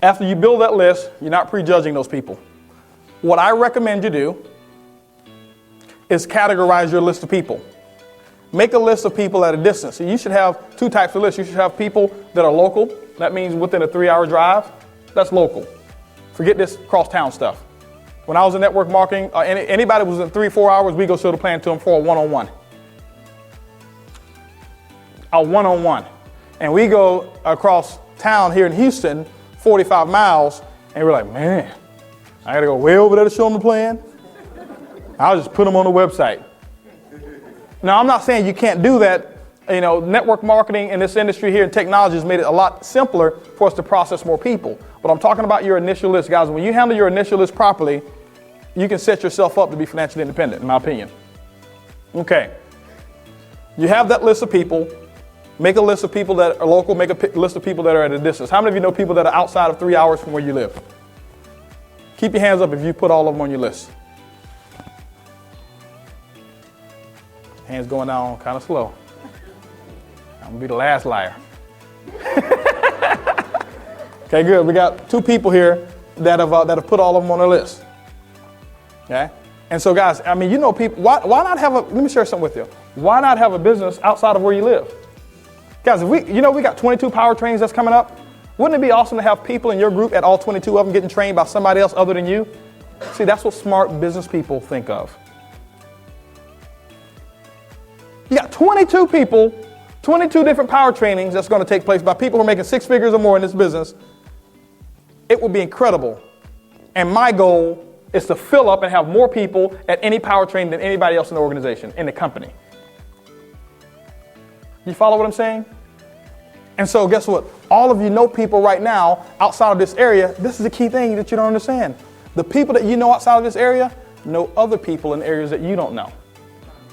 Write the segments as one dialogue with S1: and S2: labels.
S1: After you build that list, you're not prejudging those people. What I recommend you do is categorize your list of people. Make a list of people at a distance. So you should have two types of lists. You should have people that are local. That means within a 3-hour drive. That's local. Forget this cross-town stuff. When I was in network marketing, anybody who was in 3-4 hours, we go show the plan to them for a one-on-one. A one-on-one. And we go across town here in Houston, 45 miles, and we're like, man, I got to go way over there to show them the plan. I'll just put them on the website. Now, I'm not saying you can't do that. You know, network marketing in this industry here in technology has made it a lot simpler for us to process more people. But I'm talking about your initial list, guys. When you handle your initial list properly, you can set yourself up to be financially independent, in my opinion. Okay. You have that list of people. Make a list of people that are local. Make a list of people that are at a distance. How many of you know people that are outside of 3 hours from where you live? Keep your hands up if you put all of them on your list. Hands going down kind of slow. I'm going to be the last liar. Okay, good. We got 2 people here that have put all of them on their list. Okay? And so, guys, I mean, you know people, why not have let me share something with you. Why not have a business outside of where you live? Guys, if we got 22 power trainings that's coming up. Wouldn't it be awesome to have people in your group at all 22 of them getting trained by somebody else other than you? See, that's what smart business people think of. You got 22 people, 22 different power trainings that's going to take place by people who are making 6 figures or more in this business. It would be incredible. And my goal is to fill up and have more people at any power training than anybody else in the organization, in the company. You follow what I'm saying? And so guess what? All of you know people right now outside of this area. This is a key thing that you don't understand. The people that you know outside of this area know other people in areas that you don't know.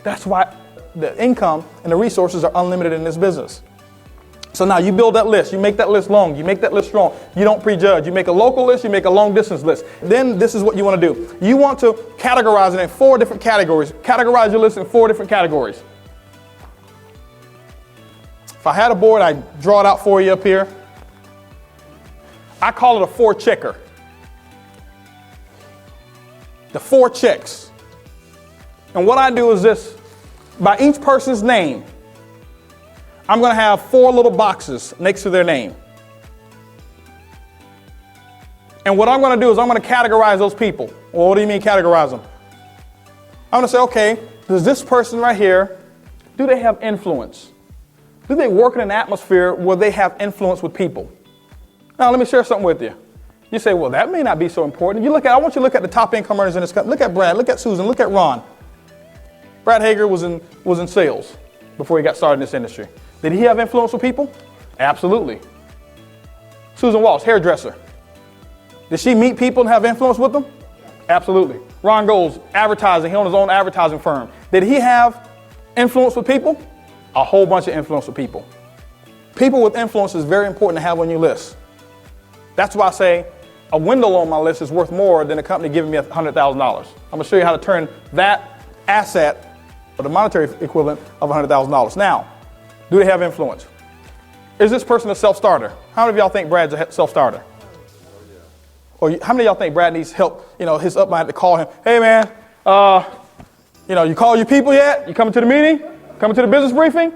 S1: That's why the income and the resources are unlimited in this business. So now you build that list. You make that list long. You make that list strong. You don't prejudge. You make a local list. You make a long distance list. Then this is what you want to do. You want to categorize it in 4 different categories. Categorize your list in 4 different categories. If I had a board, I'd draw it out for you up here. I call it a 4 checker. The 4 checks. And what I do is this. By each person's name, I'm going to have 4 little boxes next to their name. And what I'm going to do is I'm going to categorize those people. Well, what do you mean categorize them? I'm going to say, okay, does this person right here, do they have influence? Do they work in an atmosphere where they have influence with people? Now, let me share something with you. You say, well, that may not be so important. I want you to look at the top income earners in this country. Look at Brad, look at Susan, look at Ron. Brad Hager was in sales before he got started in this industry. Did he have influence with people? Absolutely. Susan Walsh, hairdresser. Did she meet people and have influence with them? Absolutely. Ron Goles, advertising. He owned his own advertising firm. Did he have influence with people? A whole bunch of influence with people. People with influence is very important to have on your list. That's why I say a window on my list is worth more than a company giving me $100,000. I'm going to show you how to turn that asset, or the monetary equivalent of $100,000. Now, do they have influence? Is this person a self-starter? How many of y'all think Brad's a self-starter? Or how many of y'all think Brad needs help? You know, his upline to call him. Hey, man, you call your people yet? You coming to the meeting? Coming to the business briefing?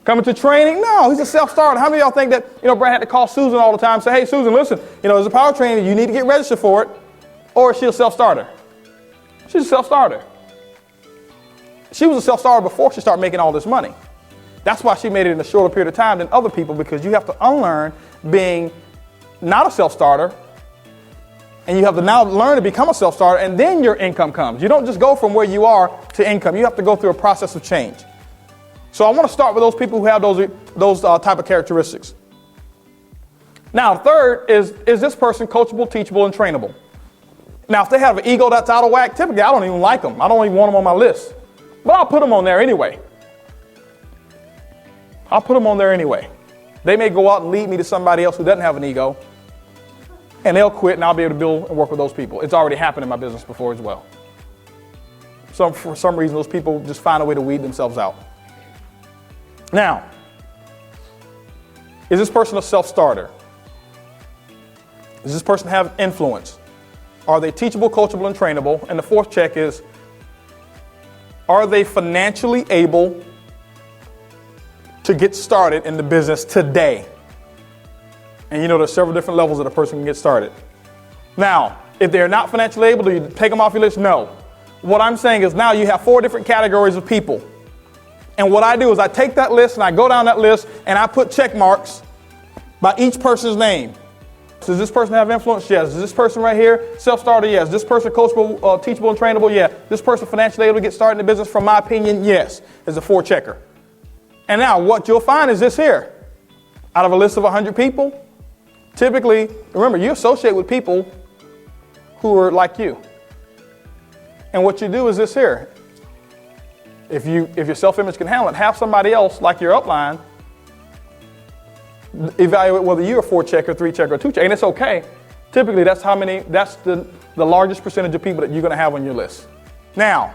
S1: Coming to training? No, he's a self-starter. How many of y'all think that, Brad had to call Susan all the time and say, hey, Susan, listen, there's a power training. You need to get registered for it. Or is she a self-starter? She's a self-starter. She was a self-starter before she started making all this money. That's why she made it in a shorter period of time than other people, because you have to unlearn being not a self-starter, and you have to now learn to become a self-starter, and then your income comes. You don't just go from where you are to income. You have to go through a process of change. So I want to start with those people who have those type of characteristics. Now, third is this person coachable, teachable, and trainable? Now, if they have an ego that's out of whack, typically I don't even like them. I don't even want them on my list. But I'll put them on there anyway. They may go out and lead me to somebody else who doesn't have an ego, and they'll quit, and I'll be able to build and work with those people. It's already happened in my business before as well. For some reason, those people just find a way to weed themselves out. Now, is this person a self-starter? Does this person have influence? Are they teachable, coachable, and trainable? And the fourth check is, are they financially able to get started in the business today? And you know there's several different levels that a person can get started. Now, if they're not financially able, do you take them off your list? No. What I'm saying is now you have 4 different categories of people. And what I do is I take that list and I go down that list and I put check marks by each person's name. Does this person have influence? Yes. Is this person right here self-starter? Yes. This person coachable, teachable, and trainable? Yeah. This person financially able to get started in the business? From my opinion, yes. Is a 4 checker. And now what you'll find is this here. Out of a list of 100 people, typically, remember, you associate with people who are like you. And what you do is this here. If your self-image can handle it, have somebody else like your upline evaluate whether you're a 4 checker, 3 checker, or 2 checker, and it's okay. Typically, that's the largest percentage of people that you're going to have on your list. Now,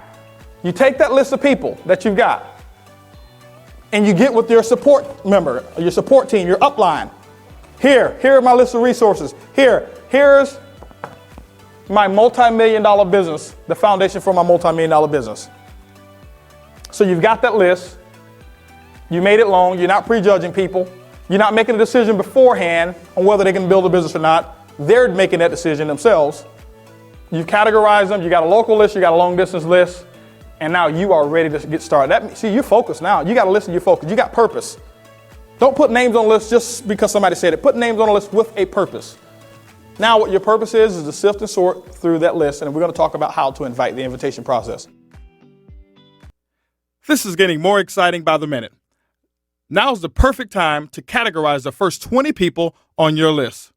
S1: you take that list of people that you've got, and you get with your support member, your support team, your upline. Here are my list of resources. Here's my multi-million-dollar business, the foundation for my multi-million-dollar business. So you've got that list. You made it long. You're not prejudging people. You're not making a decision beforehand on whether they can build a business or not. They're making that decision themselves. You've categorized them. You got a local list. You got a long-distance list. And now you are ready to get started. See, you're focused now. You got a list and you're focused. You got purpose. Don't put names on a list just because somebody said it. Put names on a list with a purpose. Now what your purpose is to sift and sort through that list, and we're going to talk about how to invite the invitation process. This is getting more exciting by the minute. Now's the perfect time to categorize the first 20 people on your list.